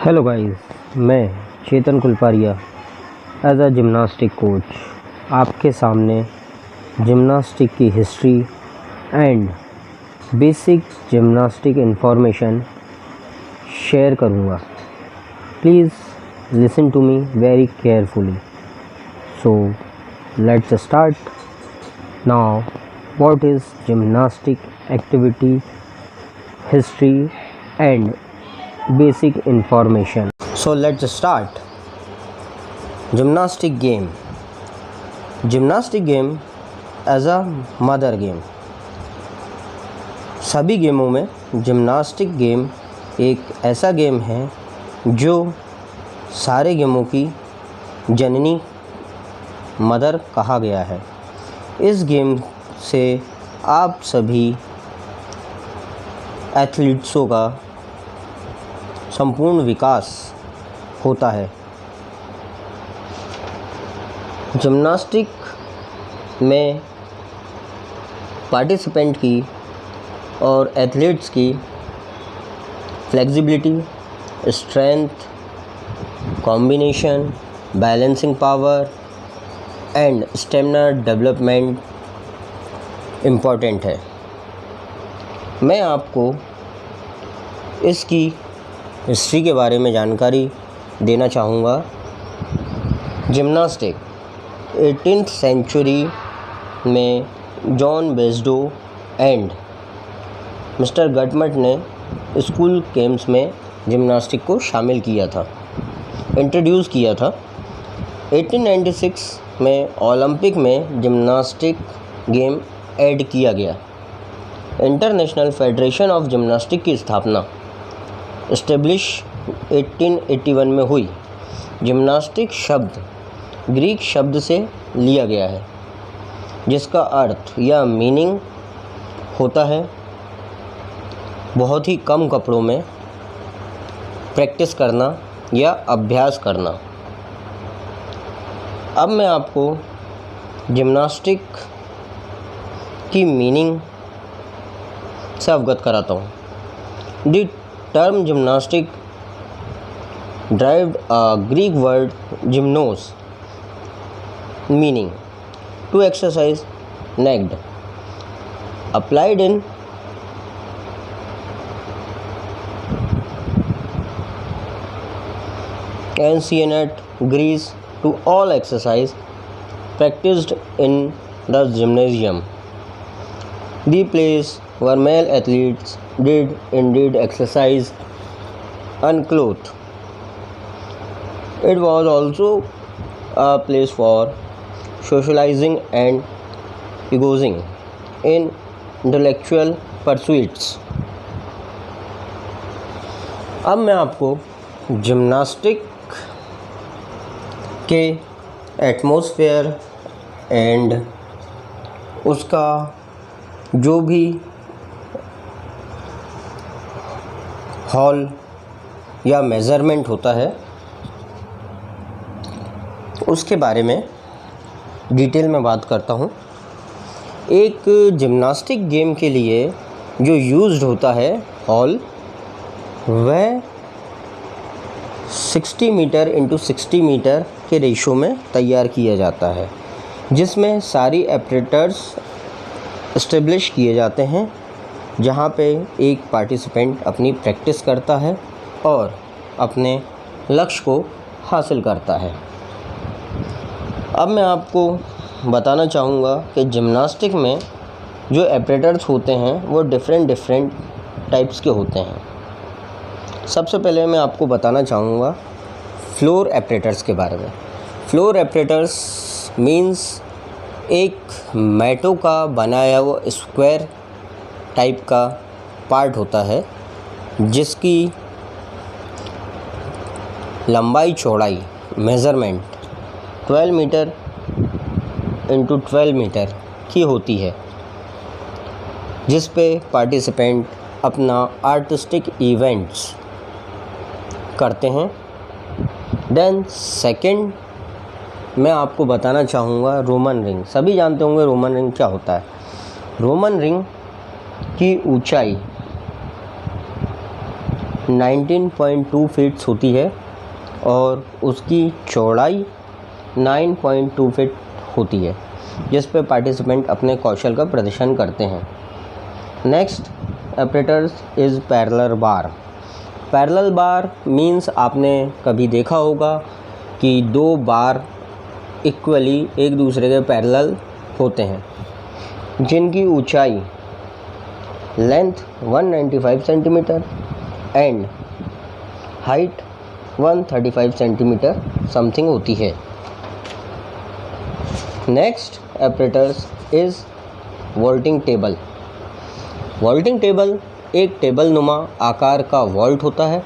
Hello guys, मैं Chetan Kulpariya as a gymnastic coach आपके सामने जिम्नास्टिक की history and basic gymnastic information share करूँगा। Please listen to me very carefully. So let's start now. What is gymnastic activity, history and basic information. So let's start. Gymnastic game. Gymnastic game as a mother game. सभी गेमों में gymnastic game एक ऐसा game है जो सारे गेमों की जननी मदर कहा गया है। इस गेम से आप सभी एथलीट्सों का संपूर्ण विकास होता है। जिम्नास्टिक में पार्टिसिपेंट की और एथलीट्स की flexibility, strength, combination, balancing power and stamina development important है। मैं आपको इसकी हिस्ट्री के बारे में जानकारी देना चाहूँगा। जिम्नास्टिक 18th सेंचुरी में जॉन बेस्डो एंड मिस्टर गटमट ने स्कूल गेम्स में जिम्नास्टिक को शामिल किया था, इंट्रोड्यूस किया था। 1896 में ओलंपिक में जिम्नास्टिक गेम ऐड किया गया। इंटरनेशनल फेडरेशन ऑफ जिम्नास्टिक की स्थापना इस्टेब्लिश 1881 में हुई। जिम्नास्टिक शब्द ग्रीक शब्द से लिया गया है जिसका अर्थ या मीनिंग होता है बहुत ही कम कपड़ों में प्रैक्टिस करना या अभ्यास करना। अब मैं आपको जिम्नास्टिक की मीनिंग से अवगत कराता हूँ। दी term gymnastic derived a Greek word gymnos meaning to exercise naked, applied in ancient Greece to all exercise practiced in the gymnasium, the place where male athletes did indeed exercise unclothed. It was also a place for socializing and engaging in intellectual pursuits. अब मैं आपको gymnastic के atmosphere and उसका जो भी hall या measurement होता है उसके बारे में डिटेल में बात करता हूँ। एक जिम्नास्टिक गेम के लिए जो यूज्ड होता है हॉल, वह 60 मीटर इंटू 60 मीटर के रेशो में तैयार किया जाता है, जिसमें सारी एपरेटर्स इस्टेब्लिश किए जाते हैं, जहाँ पे एक पार्टिसिपेंट अपनी प्रैक्टिस करता है और अपने लक्ष्य को हासिल करता है। अब मैं आपको बताना चाहूँगा कि जिम्नास्टिक में जो एपरेटर्स होते हैं वो डिफरेंट टाइप्स के होते हैं। सबसे पहले मैं आपको बताना चाहूँगा फ्लोर एपरेटर्स के बारे में। फ्लोर एपरेटर्स मीन्स एक मैटों का बनाया हुआ स्क्वायर टाइप का पार्ट होता है जिसकी लंबाई चौड़ाई मेज़रमेंट 12 मीटर इंटू 12 मीटर की होती है, जिस पे पार्टिसिपेंट अपना आर्टिस्टिक इवेंट्स करते हैं। देन सेकंड मैं आपको बताना चाहूँगा रोमन रिंग। सभी जानते होंगे रोमन रिंग क्या होता है। रोमन रिंग की ऊंचाई 19.2 फीट्स होती है और उसकी चौड़ाई 9.2 फीट होती है, जिस पे पार्टिसिपेंट अपने कौशल का प्रदर्शन करते हैं। Next apparatus is parallel bar. Parallel bar means आपने कभी देखा होगा कि दो बार इक्वली एक दूसरे के पैरेलल होते हैं, जिनकी ऊंचाई length 195 centimetre and height 135 centimetre something होती है। Next apparatus is vaulting table. Vaulting table एक टेबल नुमा आकार का वॉल्ट होता है,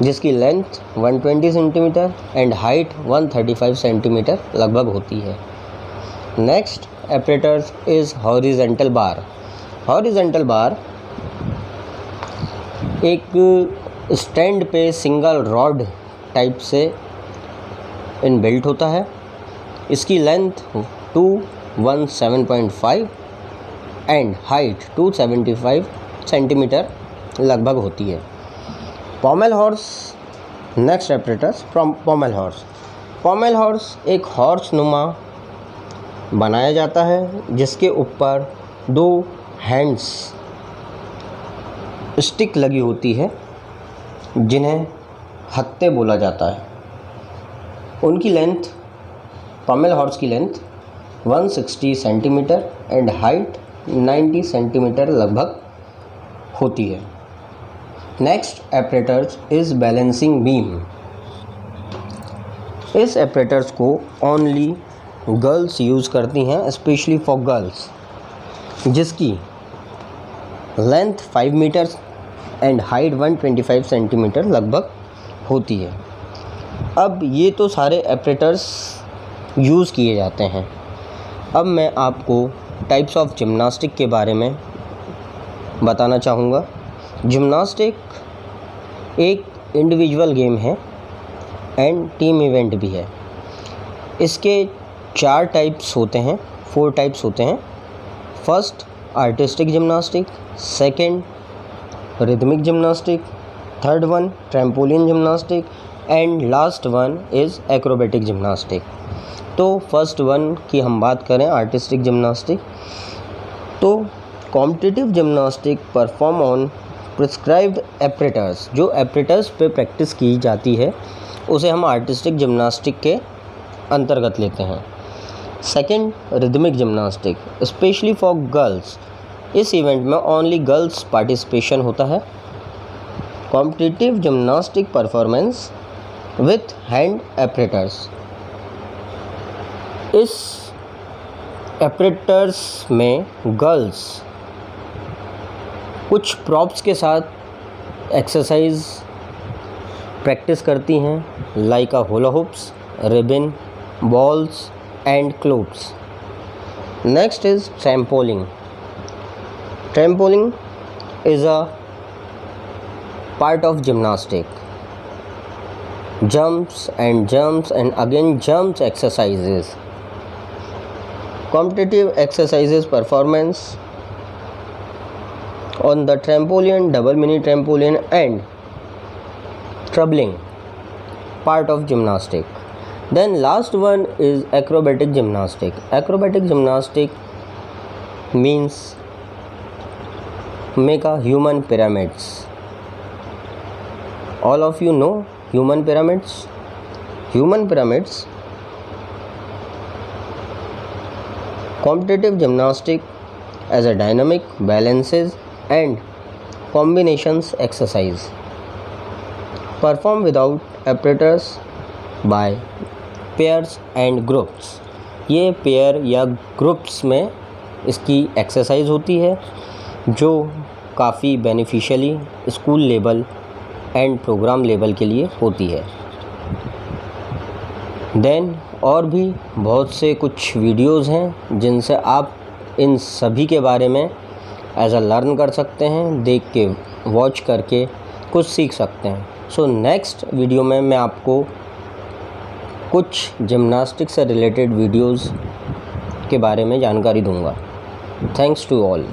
जिसकी length 120 centimetre and height 135 centimetre लगभग होती है। Next apparatus is horizontal bar. Horizontal बार एक स्टैंड पे सिंगल रॉड टाइप से इनबिल्ट होता है। इसकी लेंथ 217.5 एंड हाइट 275 सेंटीमीटर लगभग होती है। Pommel horse. Next apparatus from pommel horse. Pommel horse एक हॉर्स नुमा बनाया जाता है, जिसके ऊपर दो हैंड्स स्टिक लगी होती है, जिन्हें हत्ते बोला जाता है। उनकी लेंथ, पॉमेल हॉर्स की length 160 centimetre and height 90 centimetre लगभग होती है। Next apparatus is balancing beam. इस एपरेटर्स को ओनली गर्ल्स यूज़ करती हैं, स्पेशली फॉर गर्ल्स, जिसकी length 5 metres and height 125 centimetre लगभग होती है। अब ये तो सारे एपरेटर्स यूज़ किए जाते हैं। अब मैं आपको टाइप्स ऑफ जिम्नास्टिक के बारे में बताना चाहूँगा। जिम्नास्टिक एक इंडिविजुअल गेम है एंड टीम इवेंट भी है। इसके 4 टाइप्स होते हैं, 4 टाइप्स होते हैं। First artistic gymnastic, second rhythmic gymnastic, third one trampoline gymnastic and last one is acrobatic gymnastic. तो फर्स्ट वन की हम बात करें, आर्टिस्टिक जिम्नास्टिक, तो competitive gymnastic perform on prescribed एपरेटर्स। जो एपरेटर्स पे प्रैक्टिस की जाती है उसे हम आर्टिस्टिक जिम्नास्टिक के अंतर्गत लेते हैं। Second rhythmic gymnastic, specially for girls. इस इवेंट में ओनली गर्ल्स पार्टिसिपेशन होता है। Competitive gymnastic performance with hand एपरेटर्स। इस एपरेटर्स में गर्ल्स कुछ प्रॉप्स के साथ एक्सरसाइज प्रैक्टिस करती हैं, लाइक अ होला hoops, ribbon, balls and clothes. Next is trampoline. Trampoline is a part of gymnastic. Jumps and again jumps exercises. Competitive exercises performance on the trampoline, double mini trampoline and troubling part of gymnastic. Then last one is acrobatic gymnastic. Acrobatic gymnastic means make a human pyramids. All of you know human pyramids. Human pyramids. Competitive gymnastic as a dynamic, balances and combinations exercise. Perform without apparatus by pairs and groups. ये pair या groups में इसकी exercise होती है, जो काफ़ी beneficially school level and programme level के लिए होती है। देन और भी बहुत से कुछ वीडियोज़ हैं जिनसे आप इन सभी के बारे में एज अ लर्न कर सकते हैं, देख के वॉच करके कुछ सीख सकते हैं। सो नेक्स्ट वीडियो में मैं आपको कुछ जिम्नास्टिक से रिलेटेड वीडियोज़ के बारे में जानकारी दूंगा। Thanks to all.